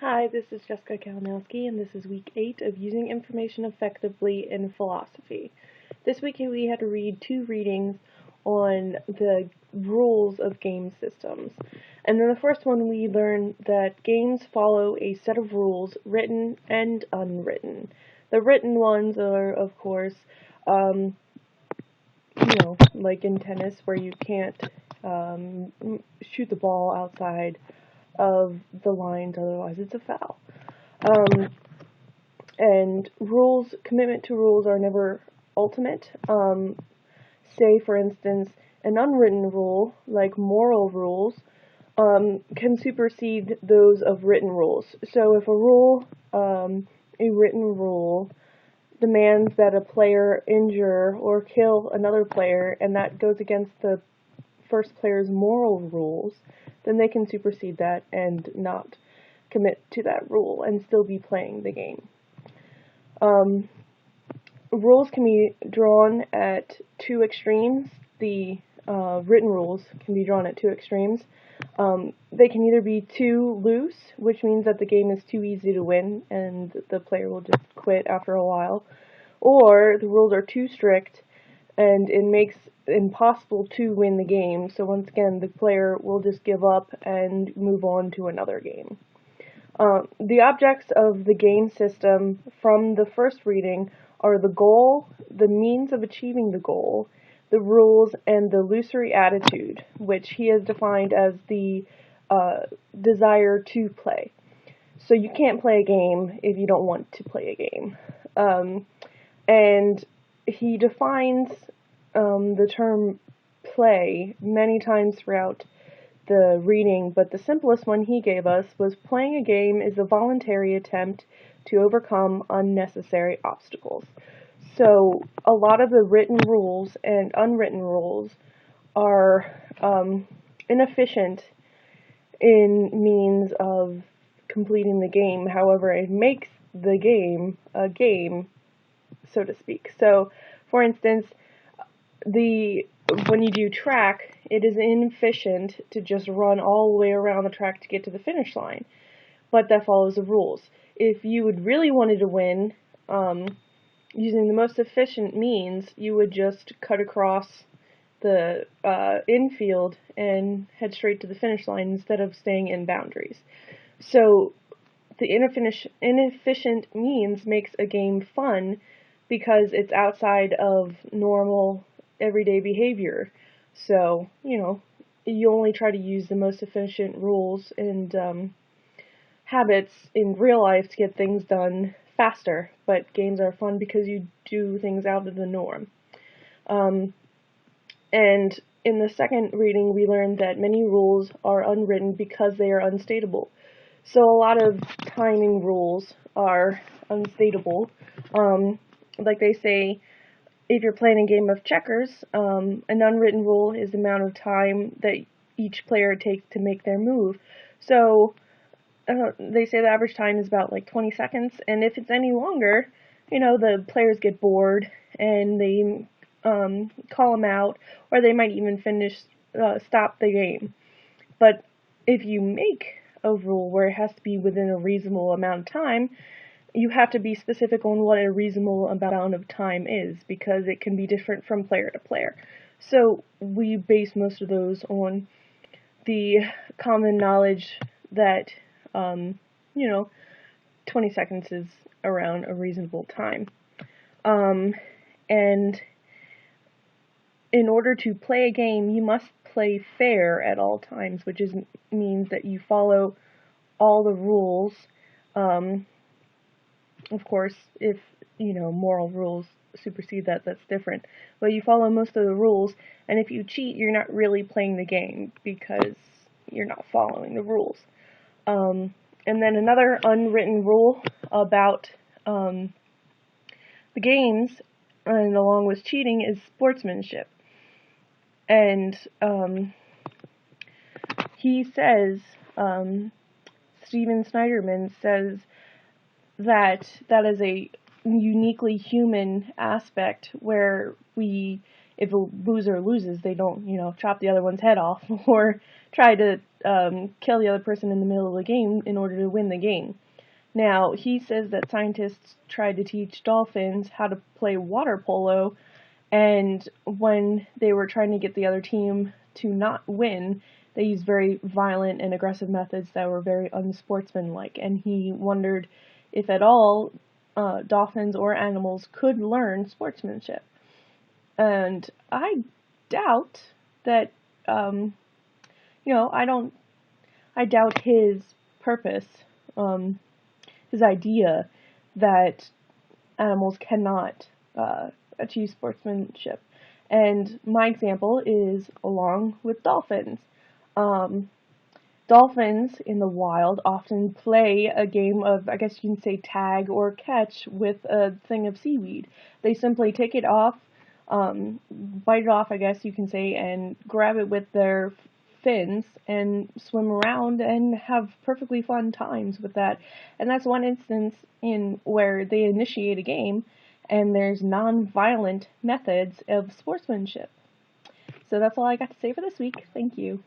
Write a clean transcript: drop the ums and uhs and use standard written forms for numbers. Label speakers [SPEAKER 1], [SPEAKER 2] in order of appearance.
[SPEAKER 1] Hi, this is Jessica Kalinowski, and this is week 8 of Using Information Effectively in Philosophy. This week we had to read 2 readings on the rules of game systems. And in the first one we learned that games follow a set of rules, written and unwritten. The written ones are, of course, like in tennis where you can't shoot the ball outside of the lines, otherwise it's a foul. And commitment to rules are never ultimate. Say, for instance, an unwritten rule, like moral rules, can supersede those of written rules. So if a written rule, demands that a player injure or kill another player, and that goes against the first player's moral rules, then they can supersede that and not commit to that rule and still be playing the game. Rules can be drawn at 2 extremes. The written rules can be drawn at 2 extremes. They can either be too loose, which means that the game is too easy to win and the player will just quit after a while, or the rules are too strict and it makes it impossible to win the game, so once again the player will just give up and move on to another game. The objects of the game system from the first reading are the goal, the means of achieving the goal, the rules, and the illusory attitude, which he has defined as the desire to play. So you can't play a game if you don't want to play a game. And he defines the term play many times throughout the reading, but the simplest one he gave us was playing a game is a voluntary attempt to overcome unnecessary obstacles. So a lot of the written rules and unwritten rules are inefficient in means of completing the game. However, it makes the game a game, so to speak. So, for instance, when you do track, it is inefficient to just run all the way around the track to get to the finish line, but that follows the rules. If you would really wanted to win, using the most efficient means, you would just cut across the infield and head straight to the finish line instead of staying in boundaries. So the inefficient means makes a game fun because it's outside of normal everyday behavior. So, you only try to use the most efficient rules and habits in real life to get things done faster, but games are fun because you do things out of the norm. And in the second reading, we learned that many rules are unwritten because they are unstatable. So a lot of timing rules are unstatable. Like they say, if you're playing a game of checkers, an unwritten rule is the amount of time that each player takes to make their move. So they say the average time is about like 20 seconds, and if it's any longer, the players get bored and they call them out, or they might even stop the game. But if you make a rule where it has to be within a reasonable amount of time, you have to be specific on what a reasonable amount of time is, because it can be different from player to player. So we base most of those on the common knowledge that 20 seconds is around a reasonable time. And in order to play a game, you must play fair at all times, which means that you follow all the rules. Of course, if, moral rules supersede that, that's different. But you follow most of the rules, and if you cheat, you're not really playing the game because you're not following the rules. And then another unwritten rule about the games, and along with cheating, is sportsmanship. And he says, Steven Snyderman says that is a uniquely human aspect where we if a loser loses, they don't, chop the other one's head off or try to kill the other person in the middle of the game in order to win the game. Now, he says that scientists tried to teach dolphins how to play water polo, and when they were trying to get the other team to not win, they used very violent and aggressive methods that were very unsportsmanlike, and he wondered if at all dolphins or animals could learn sportsmanship. And I doubt that, I doubt his purpose, his idea that animals cannot achieve sportsmanship. And my example is along with dolphins. Dolphins in the wild often play a game of, I guess you can say, tag or catch with a thing of seaweed. They simply take it off, bite it off, I guess you can say, and grab it with their fins and swim around and have perfectly fun times with that. And that's one instance in where they initiate a game and there's non-violent methods of sportsmanship. So that's all I got to say for this week. Thank you.